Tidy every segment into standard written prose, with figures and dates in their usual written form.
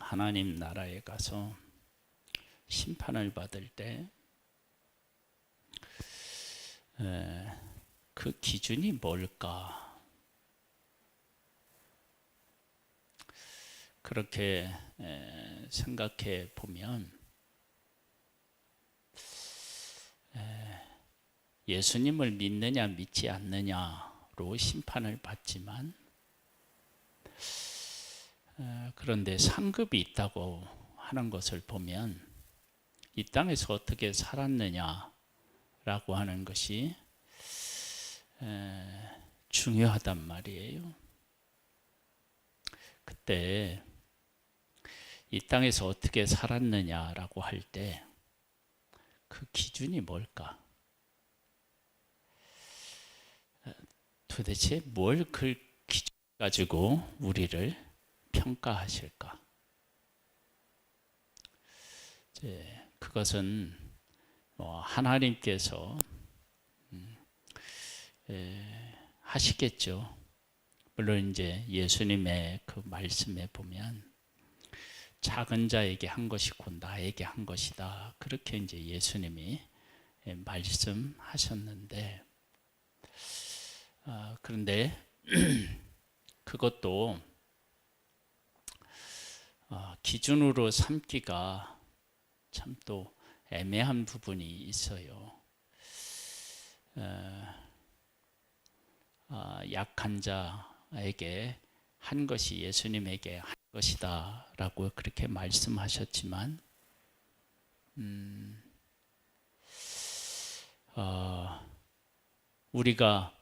하나님 나라에 가서 심판을 받을 때 그 기준이 뭘까? 그렇게 생각해 보면 예수님을 믿느냐 믿지 않느냐로 심판을 받지만 그런데 상급이 있다고 하는 것을 보면 이 땅에서 어떻게 살았느냐라고 하는 것이 중요하단 말이에요. 그때 이 땅에서 어떻게 살았느냐라고 할 때 그 기준이 뭘까? 도대체 뭘 그 기준 가지고 우리를 평가하실까? 그것은 하나님께서 하시겠죠. 물론 이제 예수님의 그 말씀에 보면 작은 자에게 한 것이 곧 나에게 한 것이다. 그렇게 이제 예수님이 말씀하셨는데 그런데 그것도 기준으로 삼기가 참 또 애매한 부분이 있어요. 약한 자에게 한 것이 예수님에게 한 것이다 라고 그렇게 말씀하셨지만 우리가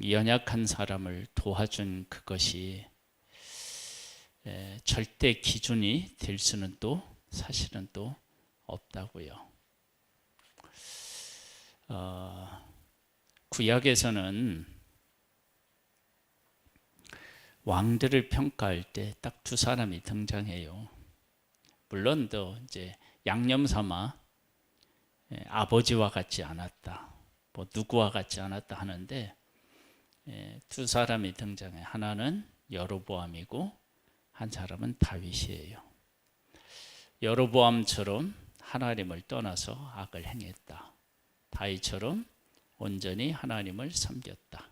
연약한 사람을 도와준 그것이 절대 기준이 될 수는 또 사실은 또 없다고요. 구약에서는 왕들을 평가할 때 딱 두 사람이 등장해요. 물론 또 이제 양념 삼아 아버지와 같지 않았다, 뭐 누구와 같지 않았다 하는데 두 사람이 등장해. 하나는 여로보암이고 한 사람은 다윗이에요. 여로보암처럼 하나님을 떠나서 악을 행했다. 다윗처럼 온전히 하나님을 섬겼다.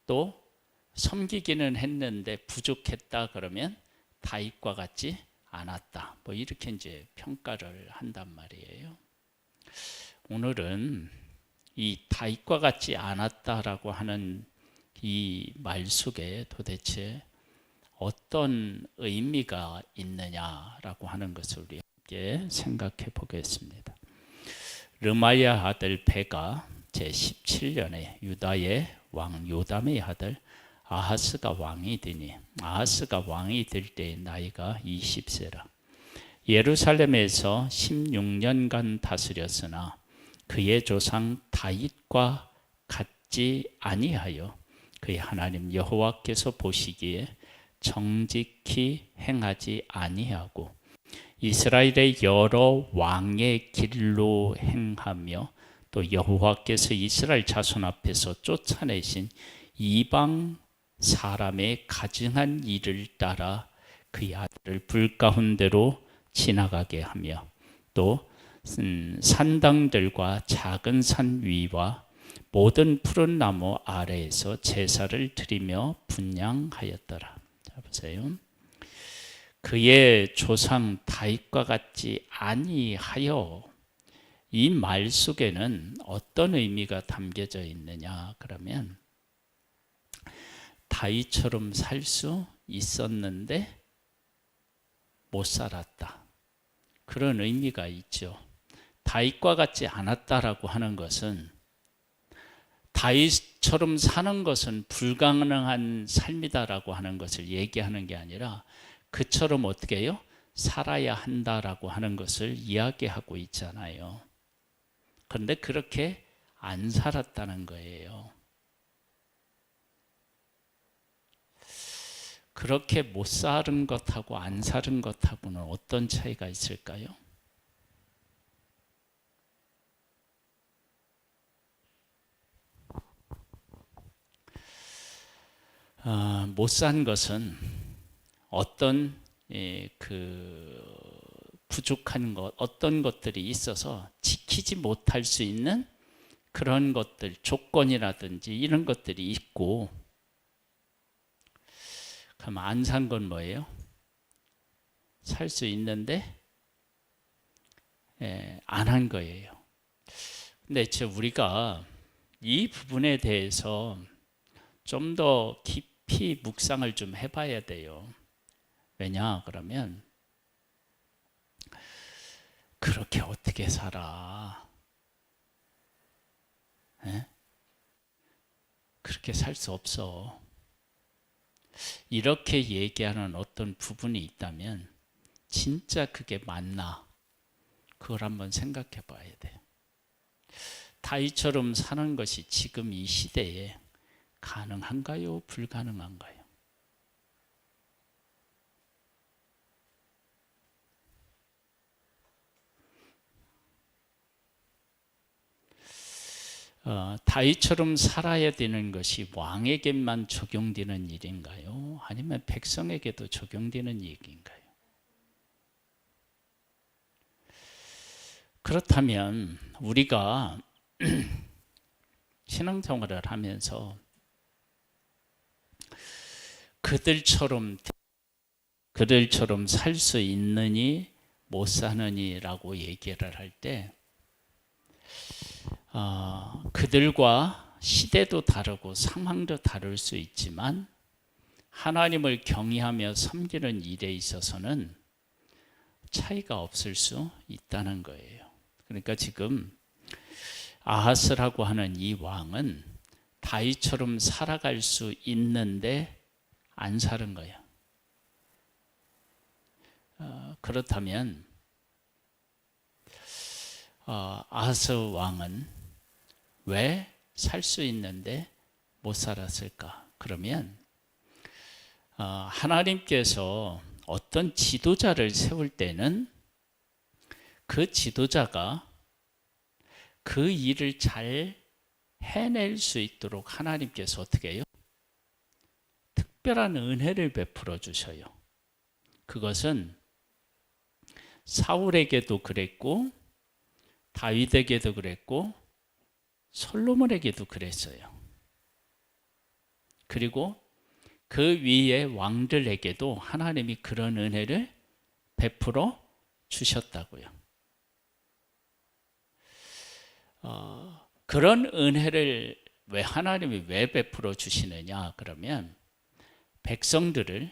또 섬기기는 했는데 부족했다 그러면 다윗과 같지 않았다. 뭐 이렇게 이제 평가를 한단 말이에요. 오늘은 이 다윗과 같지 않았다라고 하는 이 말 속에 도대체 어떤 의미가 있느냐라고 하는 것을 우리 함께 생각해 보겠습니다. 르마야 아들 베가 제17년에 유다의 왕 요담의 아들 아하스가 왕이 되니 아하스가 왕이 될 때의 나이가 20세라. 예루살렘에서 16년간 다스렸으나 그의 조상 다윗과 같지 아니하여 그의 하나님 여호와께서 보시기에 정직히 행하지 아니하고 이스라엘의 여러 왕의 길로 행하며 또 여호와께서 이스라엘 자손 앞에서 쫓아내신 이방 사람의 가증한 일을 따라 그의 아들을 불 가운데로 지나가게 하며 또 산당들과 작은 산 위와 모든 푸른 나무 아래에서 제사를 드리며 분향하였더라. 자 보세요. 그의 조상 다윗과 같지 아니하여, 이 말 속에는 어떤 의미가 담겨져 있느냐 그러면 다윗처럼 살 수 있었는데 못 살았다, 그런 의미가 있죠. 다윗과 같지 않았다라고 하는 것은 다윗처럼 사는 것은 불가능한 삶이다라고 하는 것을 얘기하는 게 아니라 그처럼 어떻게 해요? 살아야 한다라고 하는 것을 이야기하고 있잖아요. 그런데 그렇게 안 살았다는 거예요. 그렇게 못 사는 것하고 안 사는 것하고는 어떤 차이가 있을까요? 못 산 것은 어떤 그 부족한 것, 어떤 것들이 있어서 지키지 못할 수 있는 그런 것들, 조건이라든지 이런 것들이 있고, 그럼 안 산 건 뭐예요? 살 수 있는데 안 한 거예요. 근데 우리가 이 부분에 대해서 좀 더 깊이 묵상을 좀 해봐야 돼요. 왜냐 그러면 그렇게 어떻게 살아? 에? 그렇게 살 수 없어. 이렇게 얘기하는 어떤 부분이 있다면 진짜 그게 맞나? 그걸 한번 생각해 봐야 돼요. 다윗처럼 사는 것이 지금 이 시대에 가능한가요? 불가능한가요? 다윗처럼 살아야 되는 것이 왕에게만 적용되는 일인가요? 아니면 백성에게도 적용되는 얘기인가요? 그렇다면 우리가 신앙생활을 하면서 그들처럼 살 수 있느니 못 사느니라고 얘기를 할 때 그들과 시대도 다르고 상황도 다를 수 있지만 하나님을 경외하며 섬기는 일에 있어서는 차이가 없을 수 있다는 거예요. 그러니까 지금 아하스라고 하는 이 왕은 다윗처럼 살아갈 수 있는데 안 사는 거예요. 그렇다면 아하스 왕은 왜 살 수 있는데 못 살았을까? 그러면 하나님께서 어떤 지도자를 세울 때는 그 지도자가 그 일을 잘 해낼 수 있도록 하나님께서 어떻게 해요? 특별한 은혜를 베풀어 주셔요. 그것은 사울에게도 그랬고 다윗에게도 그랬고 솔로몬에게도 그랬어요. 그리고 그 위에 왕들에게도 하나님이 그런 은혜를 베풀어 주셨다고요. 그런 은혜를 하나님이 왜 베풀어 주시느냐 그러면 백성들을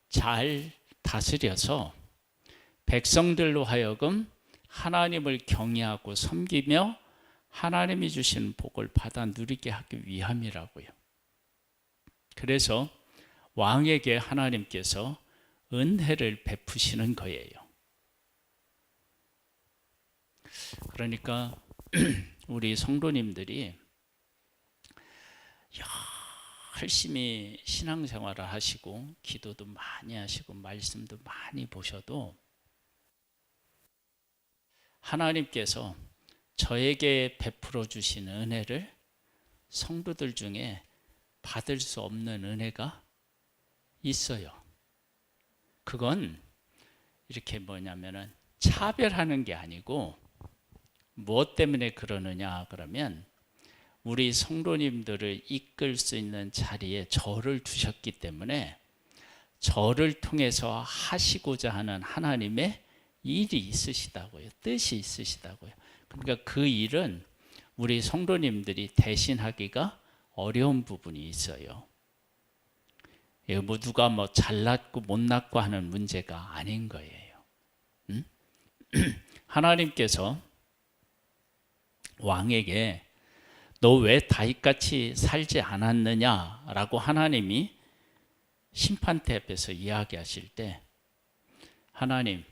잘 다스려서 백성들로 하여금 하나님을 경외하고 섬기며 하나님이 주신 복을 받아 누리게 하기 위함이라고요. 그래서 왕에게 하나님께서 은혜를 베푸시는 거예요. 그러니까 우리 성도님들이 열심히 신앙생활을 하시고 기도도 많이 하시고 말씀도 많이 보셔도 하나님께서 저에게 베풀어 주신 은혜를 성도들 중에 받을 수 없는 은혜가 있어요. 그건 이렇게 뭐냐면은 차별하는 게 아니고 무엇 때문에 그러느냐 그러면 우리 성도님들을 이끌 수 있는 자리에 저를 두셨기 때문에 저를 통해서 하시고자 하는 하나님의 일이 있으시다고요. 뜻이 있으시다고요. 그러니까 그 일은 우리 성도님들이 대신하기가 어려운 부분이 있어요. 뭐 누가 잘났고 못났고 하는 문제가 아닌 거예요. 하나님께서 왕에게 너 왜 다윗같이 살지 않았느냐라고 하나님이 심판대 앞에서 이야기하실 때 하나님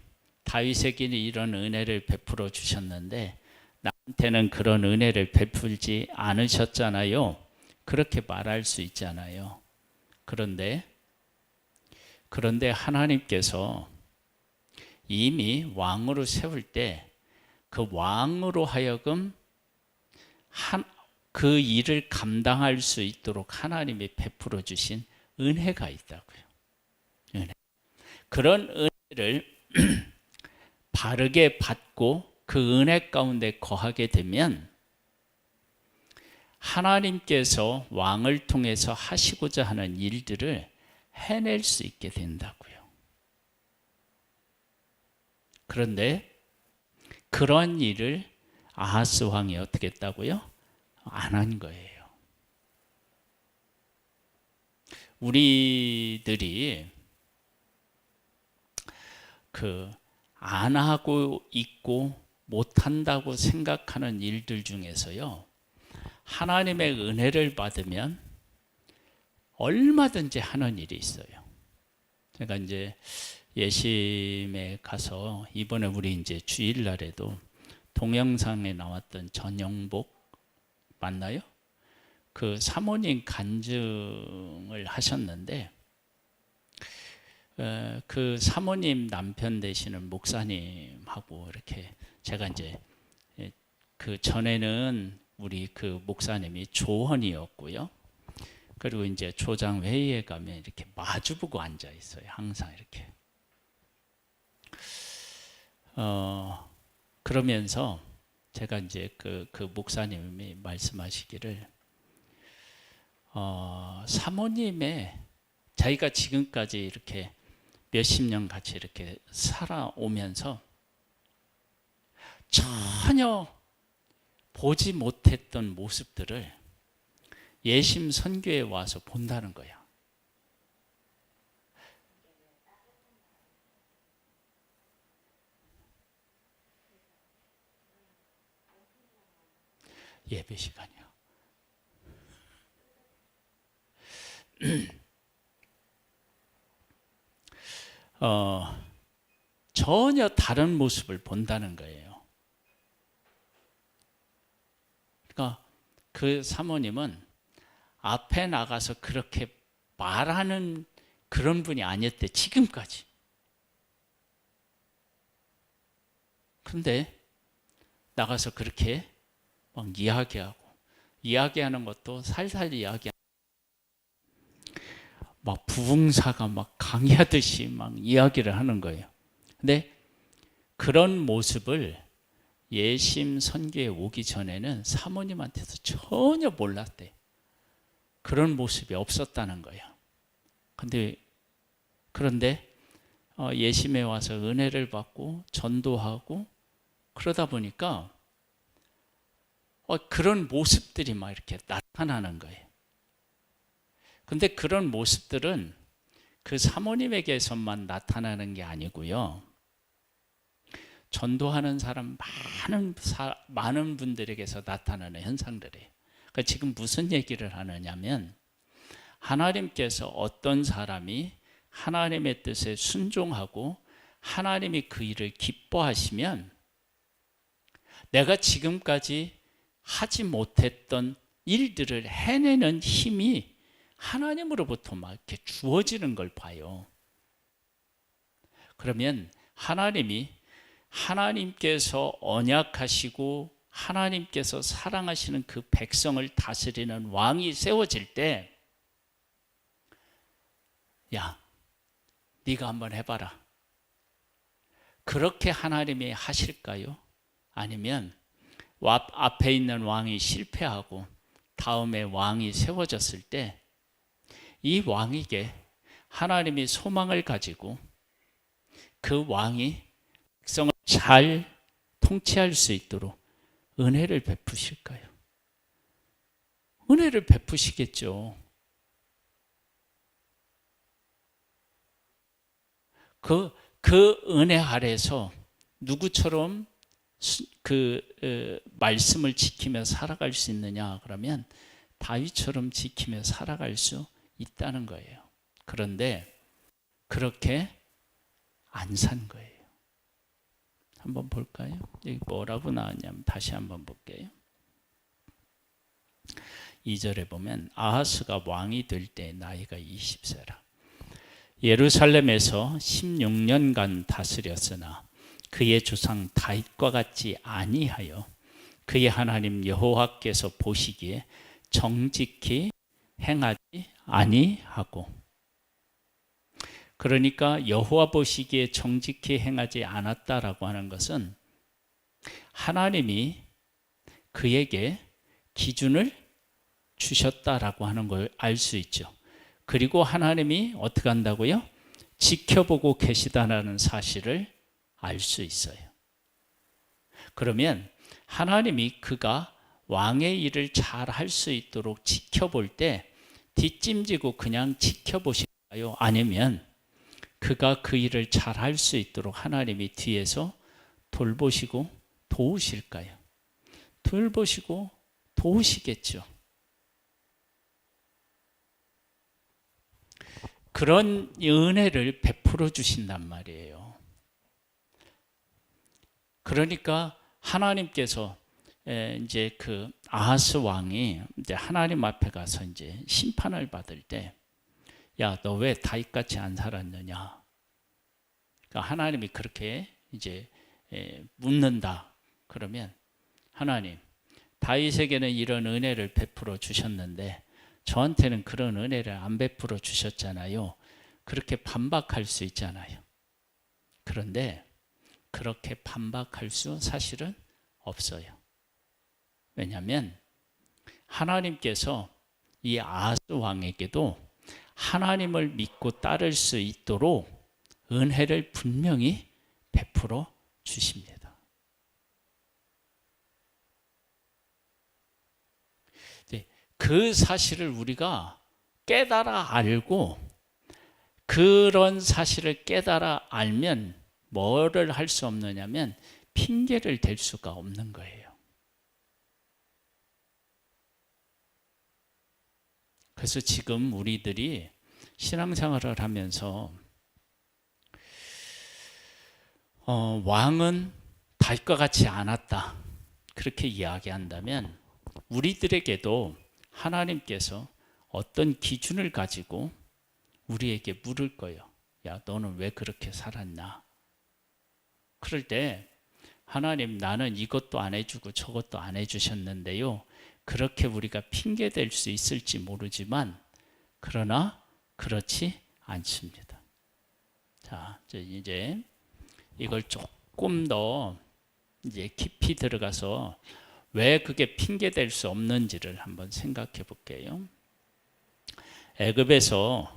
다윗에게는 이런 은혜를 베풀어 주셨는데 나한테는 그런 은혜를 베풀지 않으셨잖아요. 그렇게 말할 수 있잖아요. 그런데 하나님께서 이미 왕으로 세울 때 그 왕으로 하여금 그 일을 감당할 수 있도록 하나님이 베풀어 주신 은혜가 있다고요. 은혜. 그런 은혜를 바르게 받고 그 은혜 가운데 거하게 되면 하나님께서 왕을 통해서 하시고자 하는 일들을 해낼 수 있게 된다고요. 그런데 그런 일을 아하스 왕이 어떻게 했다고요? 안 한 거예요. 우리들이 안 하고 있고 못한다고 생각하는 일들 중에서요, 하나님의 은혜를 받으면 얼마든지 하는 일이 있어요. 그러니까 이제 예심에 가서 이번에 우리 이제 주일날에도 동영상에 나왔던 전영복 맞나요? 그 사모님 간증을 하셨는데 그 사모님 남편 되시는 목사님하고 이렇게 제가 이제 그 전에는 우리 그 목사님이 조언이었고요. 그리고 이제 조장 회의에 가면 이렇게 마주보고 앉아 있어요. 항상 이렇게. 그러면서 제가 이제 그 목사님이 말씀하시기를 사모님의 자기가 지금까지 이렇게 몇십 년 같이 이렇게 살아오면서 전혀 보지 못했던 모습들을 예심 선교에 와서 본다는 거야. 예배 시간이요. 전혀 다른 모습을 본다는 거예요. 그러니까 그 사모님은 앞에 나가서 그렇게 말하는 그런 분이 아니었대, 지금까지. 근데 나가서 그렇게 막 이야기하는 것도 살살 이야기하고 막 부흥사가 막 강의하듯이 막 이야기를 하는 거예요. 근데 그런 모습을 예심 선교에 오기 전에는 사모님한테서 전혀 몰랐대. 그런 모습이 없었다는 거예요. 그런데 예심에 와서 은혜를 받고 전도하고 그러다 보니까 그런 모습들이 막 이렇게 나타나는 거예요. 근데 그런 모습들은 그 사모님에게서만 나타나는 게 아니고요. 전도하는 사람 많은 분들에게서 나타나는 현상들이에요. 그러니까 지금 무슨 얘기를 하느냐면 하나님께서 어떤 사람이 하나님의 뜻에 순종하고 하나님이 그 일을 기뻐하시면 내가 지금까지 하지 못했던 일들을 해내는 힘이 하나님으로부터 막 이렇게 주어지는 걸 봐요. 그러면 하나님께서 언약하시고 하나님께서 사랑하시는 그 백성을 다스리는 왕이 세워질 때, 야, 네가 한번 해봐라. 그렇게 하나님이 하실까요? 아니면 앞에 있는 왕이 실패하고 다음에 왕이 세워졌을 때 이 왕에게 하나님이 소망을 가지고 그 왕이 백성을 잘 통치할 수 있도록 은혜를 베푸실까요? 은혜를 베푸시겠죠. 그 은혜 아래서 누구처럼 말씀을 지키며 살아갈 수 있느냐? 그러면 다윗처럼 지키며 살아갈 수 있다는 거예요. 그런데 그렇게 안 산 거예요. 한번 볼까요? 여기 뭐라고 나왔냐면 다시 한번 볼게요. 2절에 보면 아하스가 왕이 될 때 나이가 20세라. 예루살렘에서 16년간 다스렸으나 그의 조상 다윗과 같지 아니하여 그의 하나님 여호와께서 보시기에 정직히 행하지 아니하고, 그러니까 여호와 보시기에 정직히 행하지 않았다라고 하는 것은 하나님이 그에게 기준을 주셨다라고 하는 걸 알 수 있죠. 그리고 하나님이 어떻게 한다고요? 지켜보고 계시다라는 사실을 알 수 있어요. 그러면 하나님이 그가 왕의 일을 잘 할 수 있도록 지켜볼 때 뒷짐지고 그냥 지켜보실까요? 아니면 그가 그 일을 잘 할 수 있도록 하나님이 뒤에서 돌보시고 도우실까요? 돌보시고 도우시겠죠. 그런 은혜를 베풀어 주신단 말이에요. 그러니까 하나님께서 이제 그 아하스 왕이 이제 하나님 앞에 가서 이제 심판을 받을 때, 야, 너 왜 다윗같이 안 살았느냐? 그러니까 하나님이 그렇게 이제 묻는다. 그러면 하나님, 다윗에게는 이런 은혜를 베풀어 주셨는데 저한테는 그런 은혜를 안 베풀어 주셨잖아요. 그렇게 반박할 수 있잖아요. 그런데 그렇게 반박할 수 사실은 없어요. 왜냐하면 하나님께서 이 아하스 왕에게도 하나님을 믿고 따를 수 있도록 은혜를 분명히 베풀어 주십니다. 그 사실을 우리가 깨달아 알고 그런 사실을 깨달아 알면 뭐를 할 수 없느냐면 핑계를 댈 수가 없는 거예요. 그래서 지금 우리들이 신앙생활을 하면서 왕은 다윗과 같이 않았다 그렇게 이야기한다면 우리들에게도 하나님께서 어떤 기준을 가지고 우리에게 물을 거예요. 야, 너는 왜 그렇게 살았나? 그럴 때 하나님, 나는 이것도 안 해주고 저것도 안 해주셨는데요. 그렇게 우리가 핑계댈 수 있을지 모르지만 그러나 그렇지 않습니다. 자, 이제 이걸 조금 더 이제 깊이 들어가서 왜 그게 핑계댈 수 없는지를 한번 생각해 볼게요. 애굽에서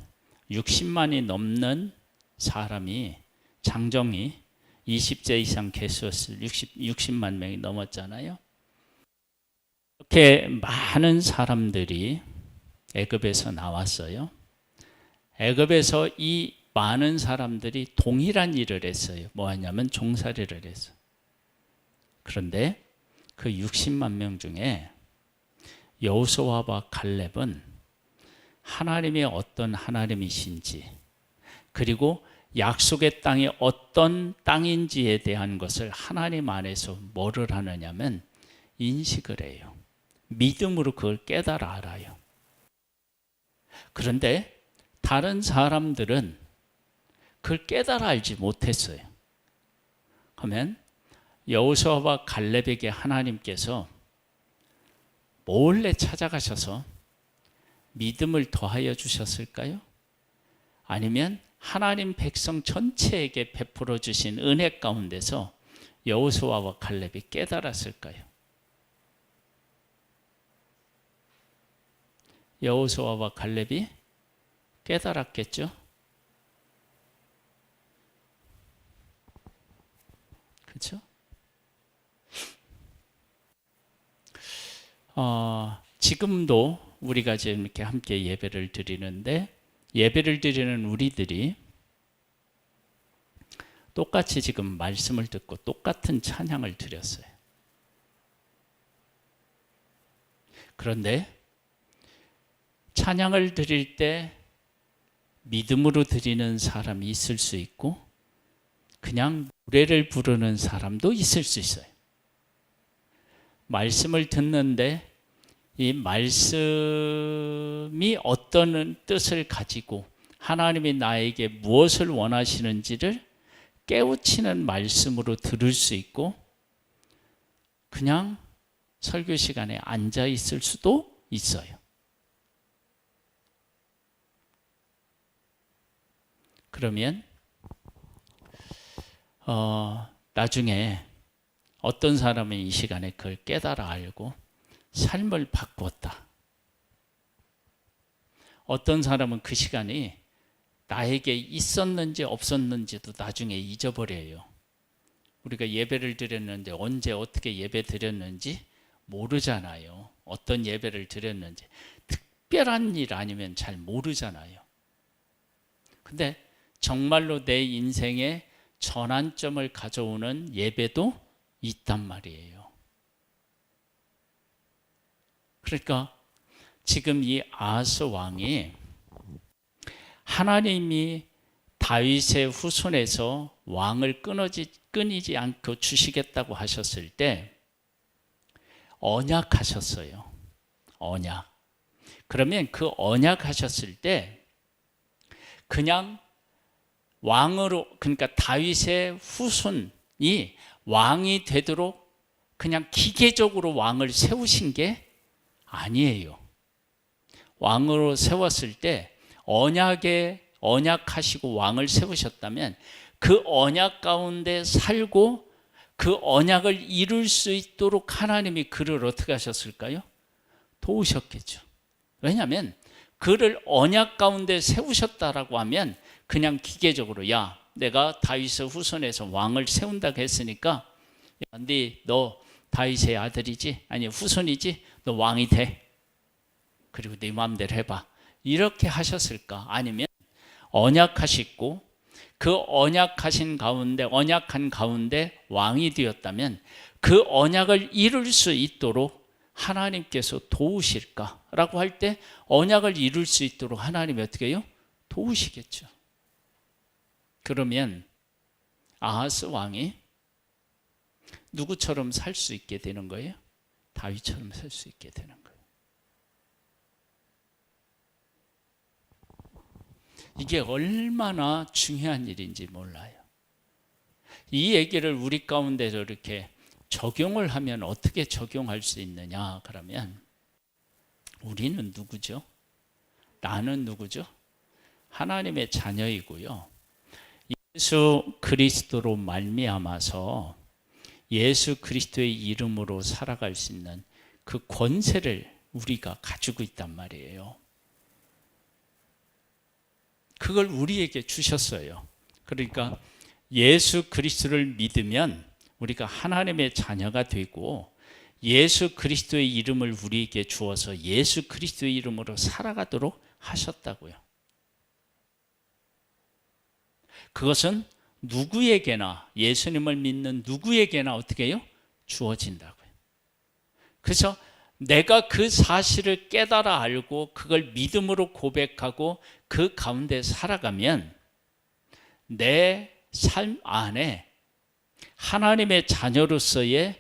60만이 넘는 사람이 장정이 20세 이상 계수였을 60만 명이 넘었잖아요. 이렇게 많은 사람들이 애굽에서 나왔어요. 애굽에서 이 많은 사람들이 동일한 일을 했어요. 뭐 하냐면 종살이를 했어요. 그런데 그 60만 명 중에 여호수아와 갈렙은 하나님이 어떤 하나님이신지 그리고 약속의 땅이 어떤 땅인지에 대한 것을 하나님 안에서 뭐를 하느냐면 인식을 해요. 믿음으로 그걸 깨달아 알아요. 그런데 다른 사람들은 그걸 깨달아 알지 못했어요. 그러면 여호수아와 갈렙에게 하나님께서 몰래 찾아가셔서 믿음을 더하여 주셨을까요? 아니면 하나님 백성 전체에게 베풀어 주신 은혜 가운데서 여호수아와 갈렙이 깨달았을까요? 여호수아와 갈렙이 깨달았겠죠? 그렇죠? 지금도 우리가 지금 이렇게 함께 예배를 드리는데 예배를 드리는 우리들이 똑같이 지금 말씀을 듣고 똑같은 찬양을 드렸어요. 그런데 찬양을 드릴 때 믿음으로 드리는 사람이 있을 수 있고 그냥 노래를 부르는 사람도 있을 수 있어요. 말씀을 듣는데 이 말씀이 어떤 뜻을 가지고 하나님이 나에게 무엇을 원하시는지를 깨우치는 말씀으로 들을 수 있고 그냥 설교 시간에 앉아 있을 수도 있어요. 그러면 나중에 어떤 사람은 이 시간에 그걸 깨달아 알고 삶을 바꾸었다. 어떤 사람은 그 시간이 나에게 있었는지 없었는지도 나중에 잊어버려요. 우리가 예배를 드렸는데 언제 어떻게 예배 드렸는지 모르잖아요. 어떤 예배를 드렸는지 특별한 일 아니면 잘 모르잖아요. 근데 정말로 내 인생에 전환점을 가져오는 예배도 있단 말이에요. 그러니까 지금 이 아하스 왕이 하나님이 다윗의 후손에서 왕을 끊이지 않고 주시겠다고 하셨을 때 언약하셨어요. 언약. 그러면 그 언약하셨을 때 그냥 왕으로, 그러니까 다윗의 후손이 왕이 되도록 그냥 기계적으로 왕을 세우신 게 아니에요. 왕으로 세웠을 때 언약하시고 왕을 세우셨다면 그 언약 가운데 살고 그 언약을 이룰 수 있도록 하나님이 그를 어떻게 하셨을까요? 도우셨겠죠. 왜냐하면 그를 언약 가운데 세우셨다라고 하면 그냥 기계적으로 야, 내가 다윗의 후손에서 왕을 세운다고 했으니까 야, 너 다윗의 아들이지? 아니 후손이지? 너 왕이 돼. 그리고 네 마음대로 해봐. 이렇게 하셨을까? 아니면 언약하시고 그 언약한 가운데 왕이 되었다면 그 언약을 이룰 수 있도록 하나님께서 도우실까라고 할 때 언약을 이룰 수 있도록 하나님이 어떻게 해요? 도우시겠죠. 그러면 아하스 왕이 누구처럼 살 수 있게 되는 거예요? 다윗처럼 살 수 있게 되는 거예요. 이게 얼마나 중요한 일인지 몰라요. 이 얘기를 우리 가운데서 이렇게 적용을 하면 어떻게 적용할 수 있느냐? 그러면 우리는 누구죠? 나는 누구죠? 하나님의 자녀이고요. 예수 그리스도로 말미암아서 예수 그리스도의 이름으로 살아갈 수 있는 그 권세를 우리가 가지고 있단 말이에요. 그걸 우리에게 주셨어요. 그러니까 예수 그리스도를 믿으면 우리가 하나님의 자녀가 되고 예수 그리스도의 이름을 우리에게 주어서 예수 그리스도의 이름으로 살아가도록 하셨다고요. 그것은 누구에게나 예수님을 믿는 누구에게나 어떻게 해요? 주어진다고요. 그래서 내가 그 사실을 깨달아 알고 그걸 믿음으로 고백하고 그 가운데 살아가면 내 삶 안에 하나님의 자녀로서의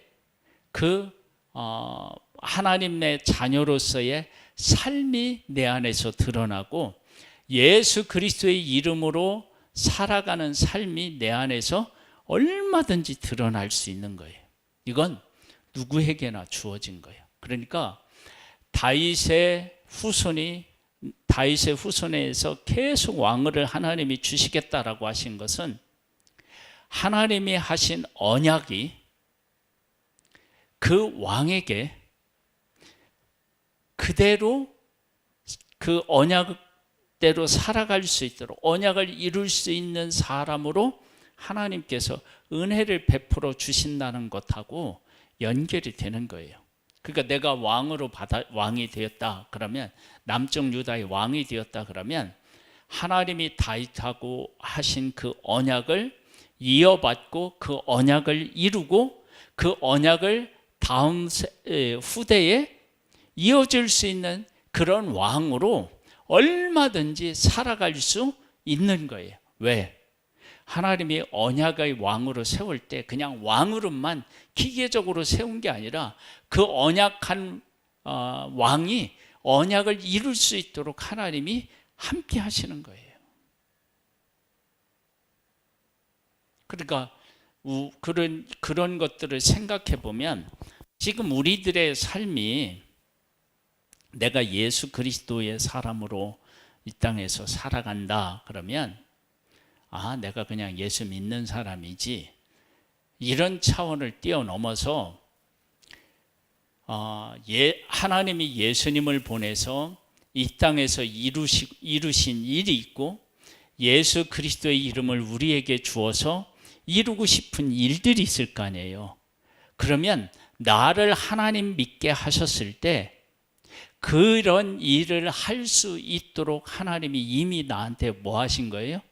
하나님의 자녀로서의 삶이 내 안에서 드러나고 예수 그리스도의 이름으로 살아가는 삶이 내 안에서 얼마든지 드러날 수 있는 거예요. 이건 누구에게나 주어진 거예요. 그러니까 다윗의 후손에서 계속 왕을 하나님이 주시겠다라고 하신 것은 하나님이 하신 언약이 그 왕에게 그대로 그 언약대로 살아갈 수 있도록 언약을 이룰 수 있는 사람으로 하나님께서 은혜를 베풀어 주신다는 것하고 연결이 되는 거예요. 그러니까 내가 왕이 되었다 그러면 남쪽 유다의 왕이 되었다 그러면 하나님이 다윗하고 하신 그 언약을 이어받고 그 언약을 이루고 그 언약을 다음 후대에 이어질 수 있는 그런 왕으로 얼마든지 살아갈 수 있는 거예요. 왜? 하나님이 언약의 왕으로 세울 때 그냥 왕으로만 기계적으로 세운 게 아니라 그 언약한 왕이 언약을 이룰 수 있도록 하나님이 함께 하시는 거예요. 그러니까 그런 것들을 생각해 보면 지금 우리들의 삶이 내가 예수 그리스도의 사람으로 이 땅에서 살아간다 그러면 아, 내가 그냥 예수 믿는 사람이지, 이런 차원을 뛰어넘어서 하나님이 예수님을 보내서 이 땅에서 이루신 일이 있고 예수 그리스도의 이름을 우리에게 주어서 이루고 싶은 일들이 있을 거 아니에요. 그러면 나를 하나님 믿게 하셨을 때 그런 일을 할 수 있도록 하나님이 이미 나한테 뭐 하신 거예요?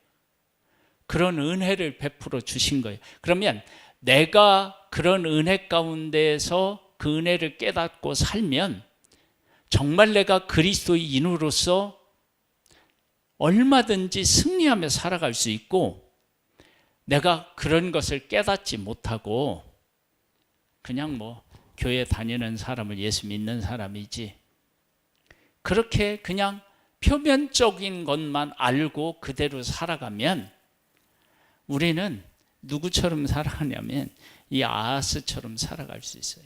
그런 은혜를 베풀어 주신 거예요. 그러면 내가 그런 은혜 가운데에서 그 은혜를 깨닫고 살면 정말 내가 그리스도인으로서 얼마든지 승리하며 살아갈 수 있고, 내가 그런 것을 깨닫지 못하고 그냥 뭐 교회 다니는 사람을 예수 믿는 사람이지, 그렇게 그냥 표면적인 것만 알고 그대로 살아가면 우리는 누구처럼 살아가냐면 이 아하스처럼 살아갈 수 있어요.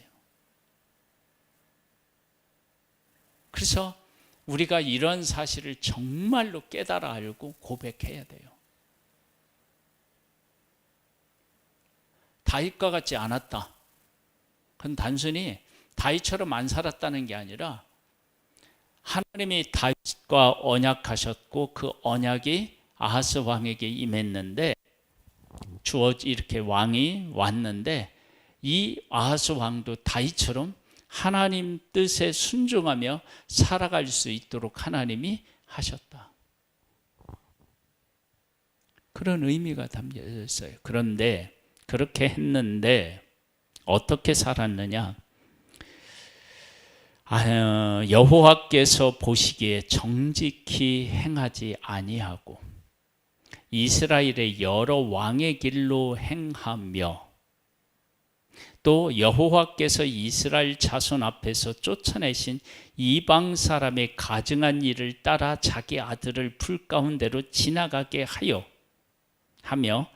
그래서 우리가 이런 사실을 정말로 깨달아 알고 고백해야 돼요. 다윗과 같지 않았다. 그건 단순히 다윗처럼 안 살았다는 게 아니라 하나님이 다윗과 언약하셨고 그 언약이 아하스 왕에게 임했는데, 이렇게 왕이 왔는데 이 아하스 왕도 다윗처럼 하나님 뜻에 순종하며 살아갈 수 있도록 하나님이 하셨다. 그런 의미가 담겨져 있어요. 그런데 그렇게 했는데 어떻게 살았느냐? 여호와께서 보시기에 정직히 행하지 아니하고 이스라엘의 여러 왕의 길로 행하며, 또 여호와께서 이스라엘 자손 앞에서 쫓아내신 이방 사람의 가증한 일을 따라 자기 아들을 불 가운데로 지나가게 하며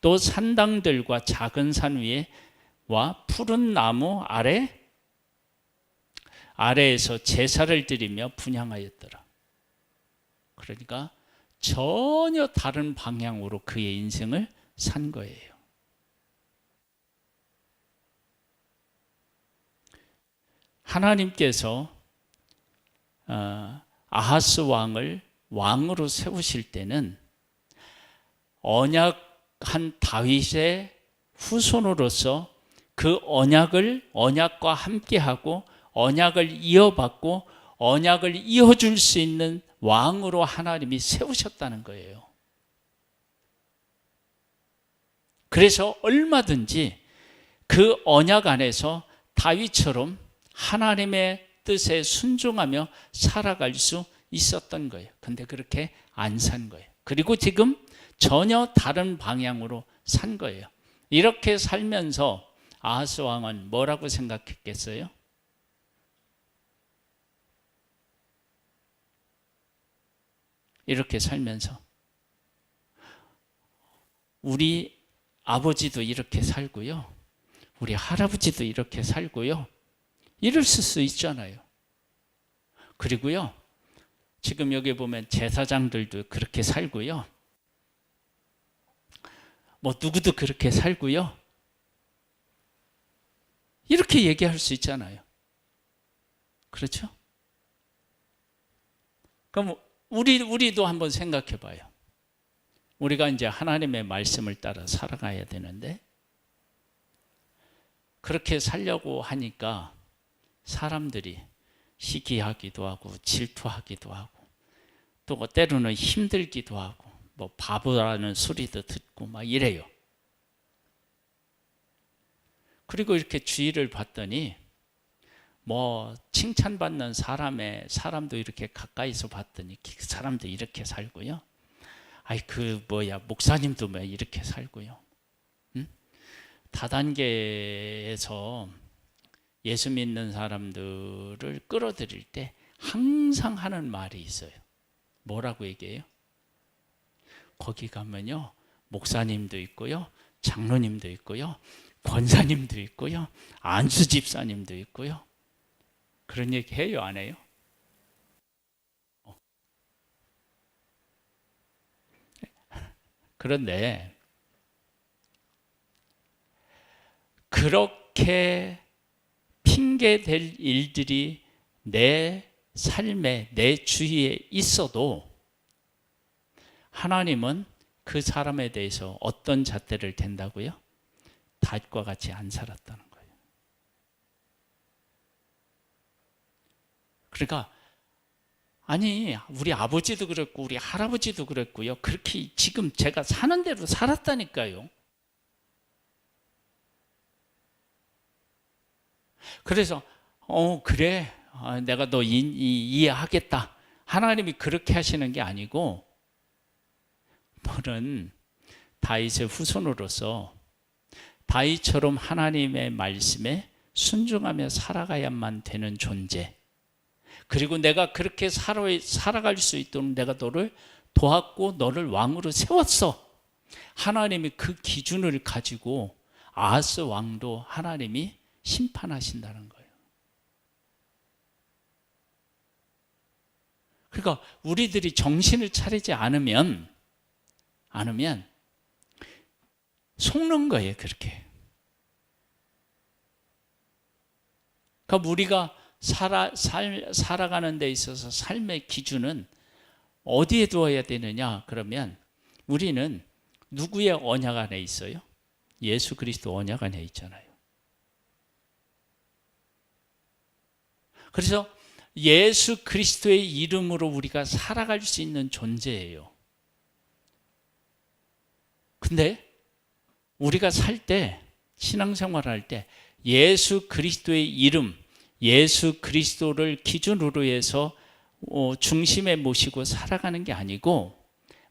또 산당들과 작은 산 위에와 푸른 나무 아래에서 제사를 드리며 분향하였더라. 그러니까 전혀 다른 방향으로 그의 인생을 산 거예요. 하나님께서 아하스 왕을 왕으로 세우실 때는 언약한 다윗의 후손으로서 그 언약과 함께하고 언약을 이어받고 언약을 이어줄 수 있는 왕으로 하나님이 세우셨다는 거예요. 그래서 얼마든지 그 언약 안에서 다윗처럼 하나님의 뜻에 순종하며 살아갈 수 있었던 거예요. 근데 그렇게 안 산 거예요. 그리고 지금 전혀 다른 방향으로 산 거예요. 이렇게 살면서 아하스 왕은 뭐라고 생각했겠어요? 이렇게 살면서 우리 아버지도 이렇게 살고요, 우리 할아버지도 이렇게 살고요, 이럴 수 있잖아요. 그리고요, 지금 여기 보면 제사장들도 그렇게 살고요, 뭐 누구도 그렇게 살고요, 이렇게 얘기할 수 있잖아요. 그렇죠? 그럼 우리도 한번 생각해 봐요. 우리가 이제 하나님의 말씀을 따라 살아가야 되는데 그렇게 살려고 하니까 사람들이 시기하기도 하고 질투하기도 하고 또 때로는 힘들기도 하고 뭐 바보라는 소리도 듣고 막 이래요. 그리고 이렇게 주의를 봤더니 뭐 칭찬받는 사람도 이렇게 가까이서 봤더니 그 사람도 이렇게 살고요. 목사님도 뭐 이렇게 살고요. 응? 다단계에서 예수 믿는 사람들을 끌어들일 때 항상 하는 말이 있어요. 뭐라고 얘기해요? 거기 가면요, 목사님도 있고요, 장로님도 있고요, 권사님도 있고요, 안수 집사님도 있고요. 그런 얘기 해요, 안 해요? 그런데 그렇게 핑계댈 일들이 내 삶에, 내 주위에 있어도 하나님은 그 사람에 대해서 어떤 잣대를 댄다고요? 다윗과 같이 안 살았다는 거예요. 그러니까 아니, 우리 아버지도 그랬고 우리 할아버지도 그랬고요. 그렇게 지금 제가 사는 대로 살았다니까요. 그래서 그래, 내가 너 이해하겠다. 하나님이 그렇게 하시는 게 아니고, 너는 다윗의 후손으로서 다윗처럼 하나님의 말씀에 순종하며 살아가야만 되는 존재, 그리고 내가 그렇게 살아갈 수 있도록 내가 너를 도왔고 너를 왕으로 세웠어. 하나님이 그 기준을 가지고 아하스 왕도 하나님이 심판하신다는 거예요. 그러니까 우리들이 정신을 차리지 않으면 속는 거예요, 그렇게. 그러니까 우리가 살아가는 데 있어서 삶의 기준은 어디에 두어야 되느냐? 그러면 우리는 누구의 언약 안에 있어요? 예수 그리스도 언약 안에 있잖아요. 그래서 예수 그리스도의 이름으로 우리가 살아갈 수 있는 존재예요. 근데 우리가 살 때, 신앙생활을 할 때 예수 그리스도의 이름, 예수 그리스도를 기준으로 해서 중심에 모시고 살아가는 게 아니고,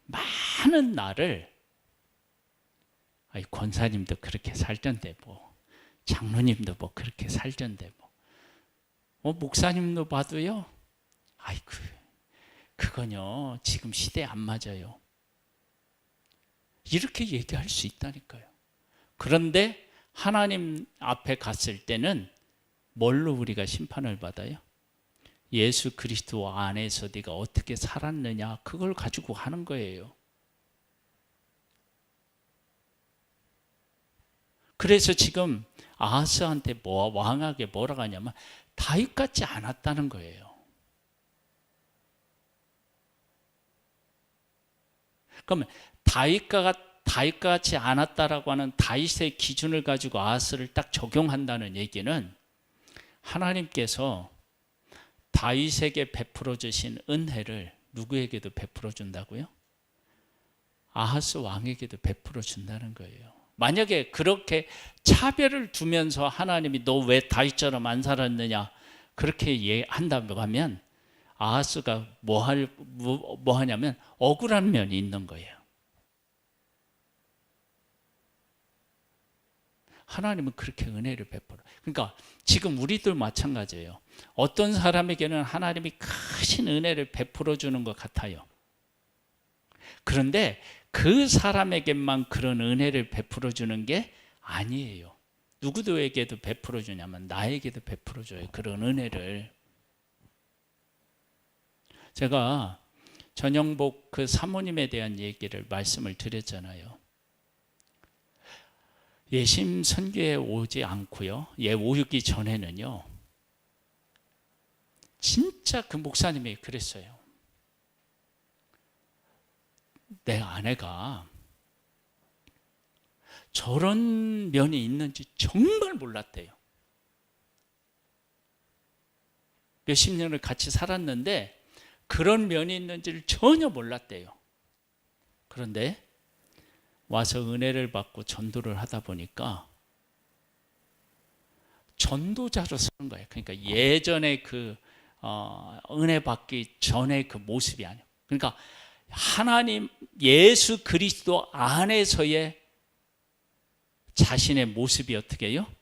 많은 날을 권사님도 그렇게 살던데 장로님도 그렇게 살던데 목사님도 봐도요, 아이고 그건요 지금 시대에 안 맞아요, 이렇게 얘기할 수 있다니까요. 그런데 하나님 앞에 갔을 때는 뭘로 우리가 심판을 받아요? 예수 그리스도 안에서 네가 어떻게 살았느냐, 그걸 가지고 하는 거예요. 그래서 지금 아하스한테 왕에게 뭐라고 하냐면 다윗 같지 않았다는 거예요. 그러면 다윗과 같지 않았다라고 하는 다윗의 기준을 가지고 아하스를 딱 적용한다는 얘기는, 하나님께서 다윗에게 베풀어 주신 은혜를 누구에게도 베풀어 준다고요? 아하스 왕에게도 베풀어 준다는 거예요. 만약에 그렇게 차별을 두면서 하나님이 너 왜 다윗처럼 안 살았느냐 그렇게 한다고 하면, 아하스가 뭐 하냐면 억울한 면이 있는 거예요. 하나님은 그렇게 은혜를 베풀어. 그러니까 지금 우리들 마찬가지예요. 어떤 사람에게는 하나님이 크신 은혜를 베풀어 주는 것 같아요. 그런데 그 사람에게만 그런 은혜를 베풀어 주는 게 아니에요. 누구에게도 베풀어 주냐면 나에게도 베풀어 줘요, 그런 은혜를. 제가 전영복 그 사모님에 대한 얘기를 말씀을 드렸잖아요. 예심 선교에 오지 않고요, 오기 전에는요, 진짜 그 목사님이 그랬어요. 내 아내가 저런 면이 있는지 정말 몰랐대요. 몇십 년을 같이 살았는데 그런 면이 있는지를 전혀 몰랐대요. 그런데 와서 은혜를 받고 전도를 하다 보니까 전도자로 서는 거예요. 그러니까 예전에 그 은혜 받기 전에 그 모습이 아니에요. 그러니까 하나님 예수 그리스도 안에서의 자신의 모습이 어떻게 해요?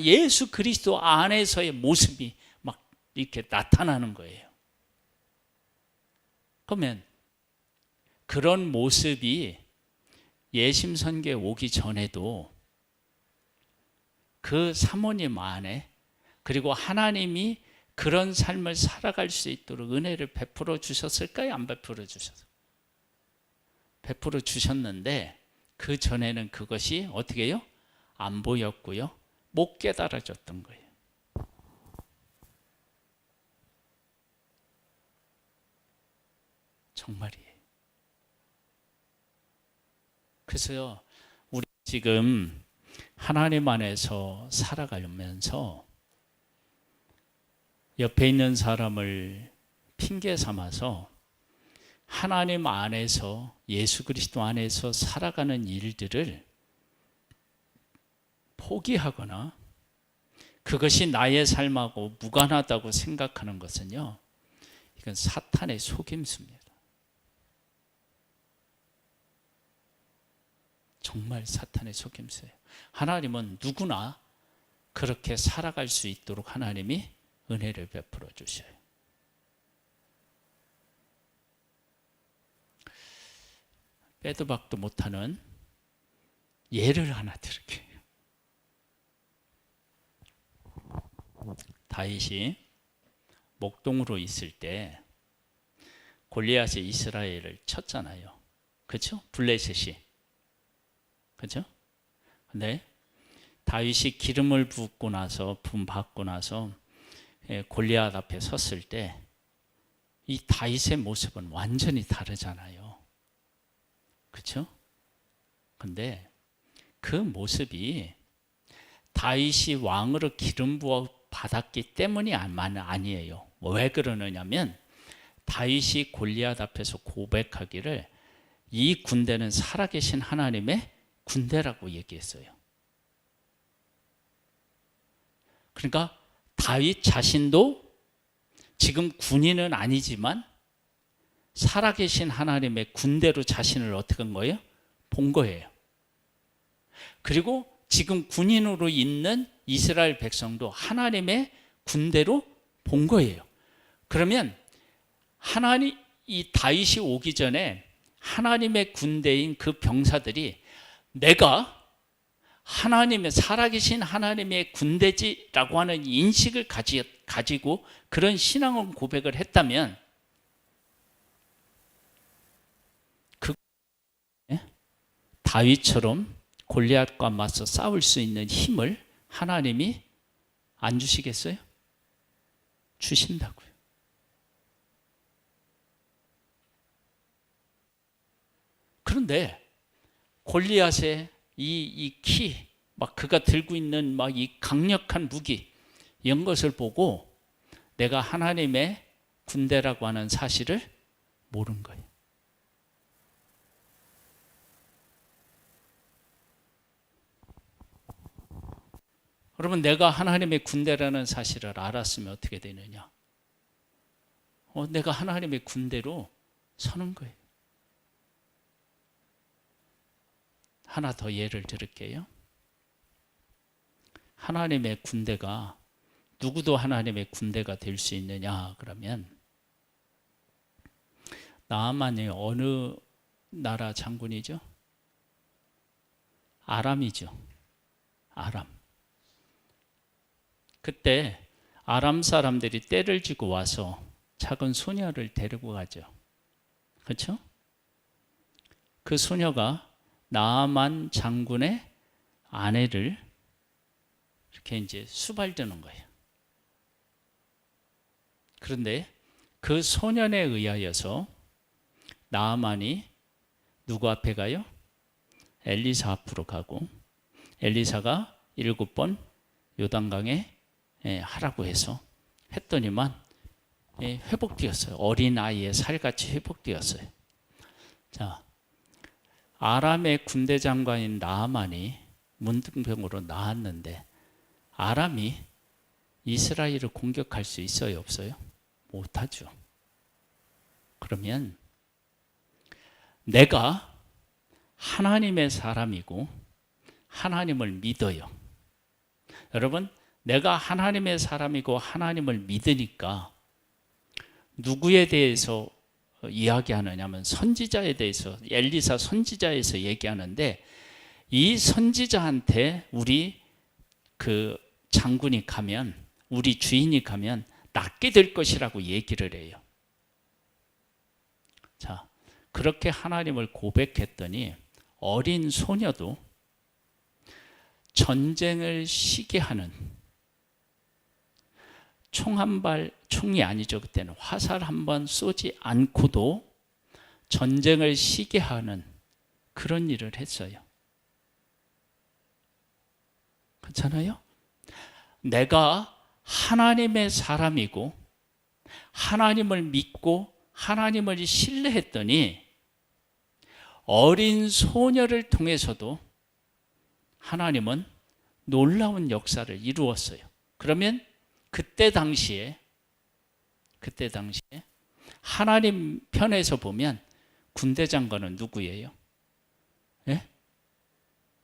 예수 그리스도 안에서의 모습이 막 이렇게 나타나는 거예요. 그러면 그런 모습이 예심선교에 오기 전에도 그 사모님 안에, 그리고 하나님이 그런 삶을 살아갈 수 있도록 은혜를 베풀어 주셨을까요? 안 베풀어 주셨어요? 베풀어 주셨는데 그 전에는 그것이 어떻게 해요? 안 보였고요. 못 깨달아졌던 거예요. 정말이에요. 그래서 우리 지금 하나님 안에서 살아가면서 옆에 있는 사람을 핑계 삼아서 하나님 안에서 예수 그리스도 안에서 살아가는 일들을 포기하거나 그것이 나의 삶하고 무관하다고 생각하는 것은요, 이건 사탄의 속임수입니다. 정말 사탄의 속임수예요. 하나님은 누구나 그렇게 살아갈 수 있도록 하나님이 은혜를 베풀어 주셔요. 빼도 박도 못하는 예를 하나 드릴게요. 다윗이 목동으로 있을 때 골리앗이 이스라엘을 쳤잖아요. 그렇죠? 블레셋이. 그렇죠? 근데 다윗이 기름을 붓고 나서 분 받고 나서 골리앗 앞에 섰을 때 이 다윗의 모습은 완전히 다르잖아요. 그렇죠? 근데 그 모습이 다윗이 왕으로 기름 부어 받았기 때문이 아니에요. 왜 그러느냐면 다윗이 골리앗 앞에서 고백하기를 이 군대는 살아계신 하나님의 군대라고 얘기했어요. 그러니까 다윗 자신도 지금 군인은 아니지만 살아계신 하나님의 군대로 자신을 어떻게 한 거예요? 본 거예요. 그리고 지금 군인으로 있는 이스라엘 백성도 하나님의 군대로 본 거예요. 그러면 이 다윗이 오기 전에 하나님의 군대인 그 병사들이 내가 하나님의 살아계신 하나님의 군대지라고 하는 인식을 가지고 그런 신앙을 고백을 했다면 다윗처럼 골리앗과 맞서 싸울 수 있는 힘을 하나님이 안 주시겠어요? 주신다고요. 그런데 골리앗의 막 그가 들고 있는 막 이 강력한 무기 이런 것을 보고 내가 하나님의 군대라고 하는 사실을 모른 거예요. 그러면 내가 하나님의 군대라는 사실을 알았으면 어떻게 되느냐? 내가 하나님의 군대로 서는 거예요. 하나 더 예를 들을게요. 하나님의 군대가 누구도 하나님의 군대가 될 수 있느냐 그러면 나아만이 어느 나라 장군이죠? 아람이죠. 아람. 그때 아람 사람들이 떼를 쥐고 와서 작은 소녀를 데리고 가죠. 그렇죠? 그 소녀가 나아만 장군의 아내를 이렇게 이제 수발드는 거예요. 그런데 그 소년에 의하여서 나아만이 누구 앞에 가요? 엘리사 앞으로 가고 엘리사가 7번 요단강에 하라고 해서 했더니만 회복되었어요. 어린아이의 살같이 회복되었어요. 자, 아람의 군대 장관인 나아만이 문둥병으로 나왔는데 아람이 이스라엘을 공격할 수 있어요? 없어요? 못하죠. 그러면 내가 하나님의 사람이고 하나님을 믿어요. 여러분, 내가 하나님의 사람이고 하나님을 믿으니까 누구에 대해서 이야기하느냐면 선지자에 대해서, 엘리사 선지자에서 얘기하는데 이 선지자한테 우리 그 장군이 가면, 우리 주인이 가면 낫게 될 것이라고 얘기를 해요. 자, 그렇게 하나님을 고백했더니 어린 소녀도 전쟁을 시게 하는, 총 한 발, 총이 아니죠. 그때는 화살 한 번 쏘지 않고도 전쟁을 시게 하는 그런 일을 했어요. 그렇잖아요? 내가 하나님의 사람이고 하나님을 믿고 하나님을 신뢰했더니 어린 소녀를 통해서도 하나님은 놀라운 역사를 이루었어요. 그러면 그때 당시에 하나님 편에서 보면 군대 장관은 누구예요? 예?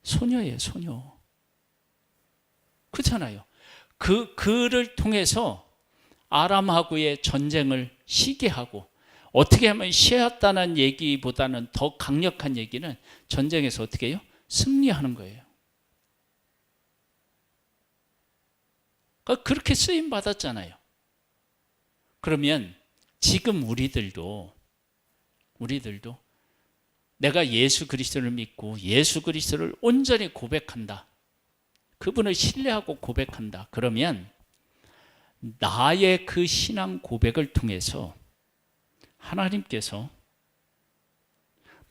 소녀예요, 소녀. 그렇잖아요. 그를 통해서 아람하고의 전쟁을 시게 하고, 어떻게 하면 쉬었다는 얘기보다는 더 강력한 얘기는 전쟁에서 어떻게 해요? 승리하는 거예요. 그렇게 쓰임 받았잖아요. 그러면 지금 우리들도 내가 예수 그리스도를 믿고 예수 그리스도를 온전히 고백한다. 그분을 신뢰하고 고백한다. 그러면 나의 그 신앙 고백을 통해서 하나님께서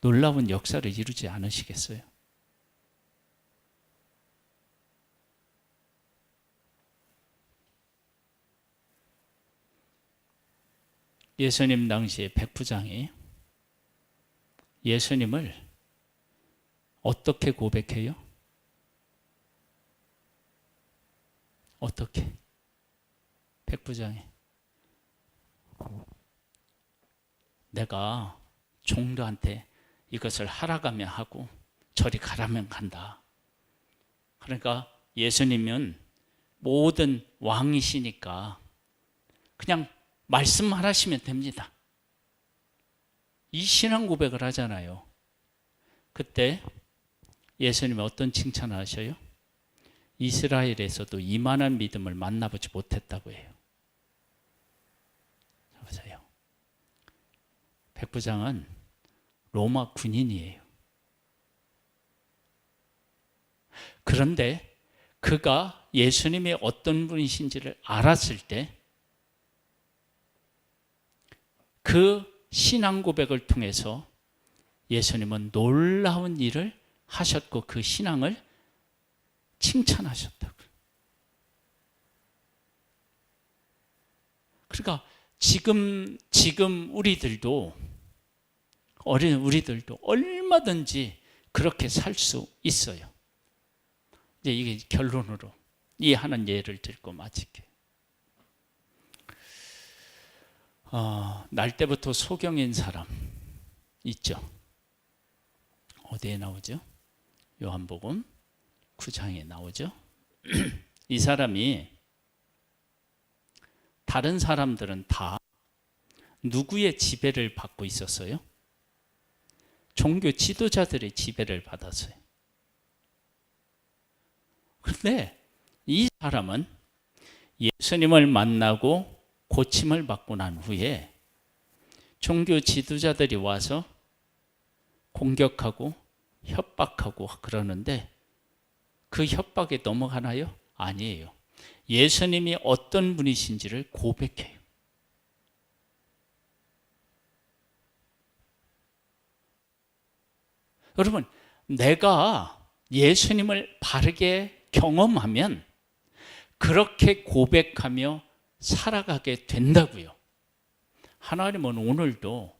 놀라운 역사를 이루지 않으시겠어요? 예수님 당시에 백부장이 예수님을 어떻게 고백해요? 어떻게? 백부장이 내가 종도한테 이것을 하라가면 하고 저리 가라면 간다. 그러니까 예수님은 모든 왕이시니까 그냥 말씀만 하시면 됩니다. 이 신앙 고백을 하잖아요. 그때 예수님이 어떤 칭찬을 하셔요? 이스라엘에서도 이만한 믿음을 만나보지 못했다고 해요. 보세요. 백부장은 로마 군인이에요. 그런데 그가 예수님이 어떤 분이신지를 알았을 때 그 신앙 고백을 통해서 예수님은 놀라운 일을 하셨고 그 신앙을 칭찬하셨다고. 그러니까 지금 우리들도 얼마든지 그렇게 살 수 있어요. 이제 이게 결론으로 이 하는 예를 들고 마칠게요. 날 때부터 소경인 사람 있죠. 어디에 나오죠? 요한복음 9장에 나오죠. 이 사람이 다른 사람들은 다 누구의 지배를 받고 있었어요? 종교 지도자들의 지배를 받았어요. 그런데 이 사람은 예수님을 만나고 고침을 받고 난 후에 종교 지도자들이 와서 공격하고 협박하고 그러는데 그 협박에 넘어가나요? 아니에요. 예수님이 어떤 분이신지를 고백해요. 여러분, 내가 예수님을 바르게 경험하면 그렇게 고백하며 살아가게 된다고요. 하나님은 오늘도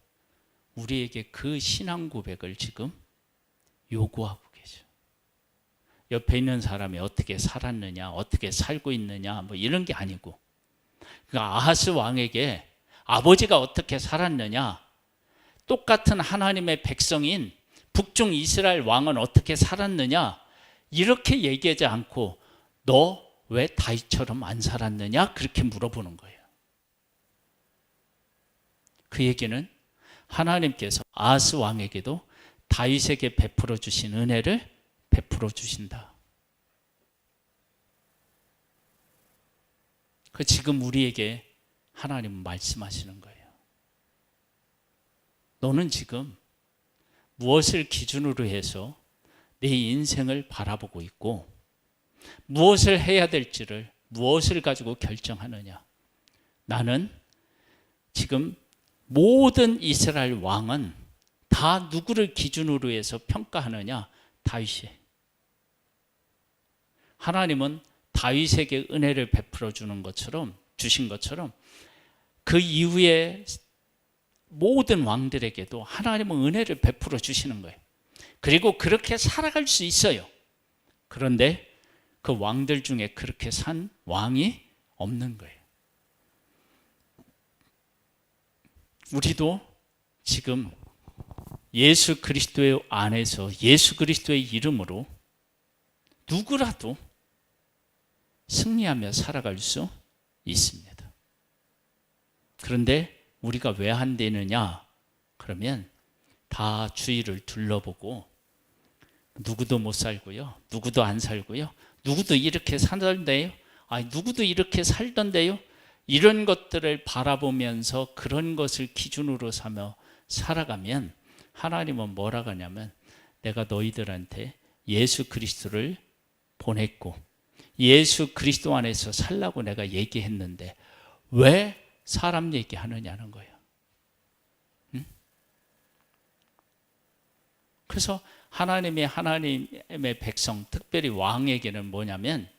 우리에게 그 신앙 고백을 지금 요구하고 계셔. 옆에 있는 사람이 어떻게 살았느냐, 어떻게 살고 있느냐, 뭐 이런 게 아니고, 그러니까 아하스 왕에게 아버지가 어떻게 살았느냐, 똑같은 하나님의 백성인 북중 이스라엘 왕은 어떻게 살았느냐, 이렇게 얘기하지 않고 너 왜 다윗처럼 안 살았느냐, 그렇게 물어보는 거예요. 그 얘기는 하나님께서 아하스 왕에게도 다윗에게 베풀어 주신 은혜를 베풀어 주신다. 그 지금 우리에게 하나님은 말씀하시는 거예요. 너는 지금 무엇을 기준으로 해서 내 인생을 바라보고 있고 무엇을 해야 될지를 무엇을 가지고 결정하느냐. 나는 지금 모든 이스라엘 왕은 다 누구를 기준으로 해서 평가하느냐? 다윗이. 하나님은 다윗에게 은혜를 베풀어 주신 것처럼 그 이후에 모든 왕들에게도 하나님은 은혜를 베풀어 주시는 거예요. 그리고 그렇게 살아갈 수 있어요. 그런데 그 왕들 중에 그렇게 산 왕이 없는 거예요. 우리도 지금 예수 그리스도의 안에서 예수 그리스도의 이름으로 누구라도 승리하며 살아갈 수 있습니다. 그런데 우리가 왜 안 되느냐? 그러면 다 주위를 둘러보고 누구도 못 살고요. 누구도 안 살고요. 누구도 이렇게 살던데요. 누구도 이렇게 살던데요. 이런 것들을 바라보면서 그런 것을 기준으로 삼아 살아가면 하나님은 뭐라고 하냐면 내가 너희들한테 예수 그리스도를 보냈고 예수 그리스도 안에서 살라고 내가 얘기했는데 왜 사람 얘기하느냐는 거예요. 응? 그래서 하나님의 백성, 특별히 왕에게는 뭐냐면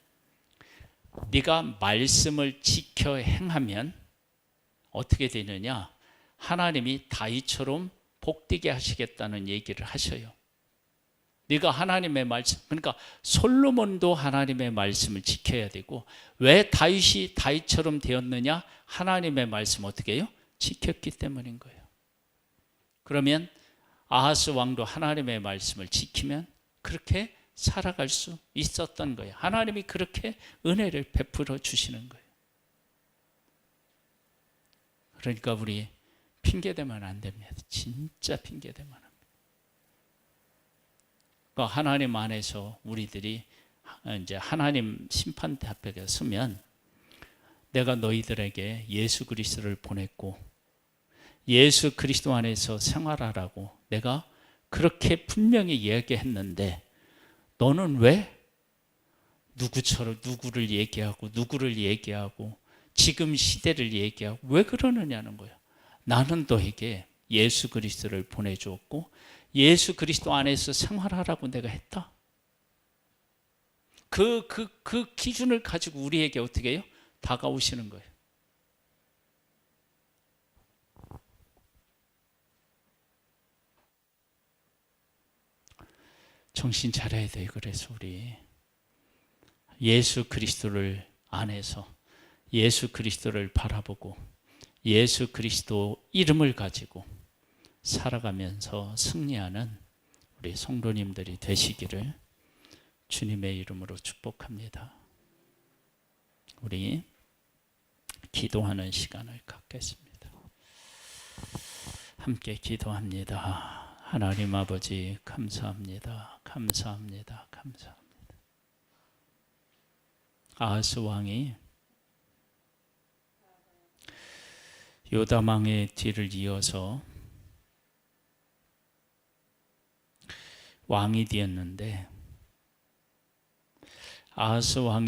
네가 말씀을 지켜 행하면 어떻게 되느냐? 하나님이 다윗처럼 복되게 하시겠다는 얘기를 하셔요. 네가 하나님의 말씀, 그러니까 솔로몬도 하나님의 말씀을 지켜야 되고 왜 다윗이 다윗처럼 되었느냐? 하나님의 말씀 어떻게 해요? 지켰기 때문인 거예요. 그러면 아하스 왕도 하나님의 말씀을 지키면 그렇게 살아갈 수 있었던 거예요. 하나님이 그렇게 은혜를 베풀어 주시는 거예요. 그러니까 우리 핑계대면 안 됩니다. 진짜 핑계대면 안 됩니다. 그러니까 하나님 안에서 우리들이 이제 하나님 심판대 앞에 서면 내가 너희들에게 예수 그리스도를 보냈고 예수 그리스도 안에서 생활하라고 내가 그렇게 분명히 이야기했는데 너는 왜 누구를 얘기하고 지금 시대를 얘기하고 왜 그러느냐는 거예요. 나는 너에게 예수 그리스도를 보내주었고 예수 그리스도 안에서 생활하라고 내가 했다. 그 기준을 가지고 우리에게 어떻게 해요? 다가오시는 거예요. 정신 차려야 돼요. 그래서 우리 예수 그리스도를 안에서 예수 그리스도를 바라보고 예수 그리스도 이름을 가지고 살아가면서 승리하는 우리 성도님들이 되시기를 주님의 이름으로 축복합니다. 우리 기도하는 시간을 갖겠습니다. 함께 기도합니다. 하나님 아버지 감사합니다. 감사합니다. 감사합니다. 아하스 왕이 요담 왕의 뒤를 이어서 왕이 되었는데 아하스 왕의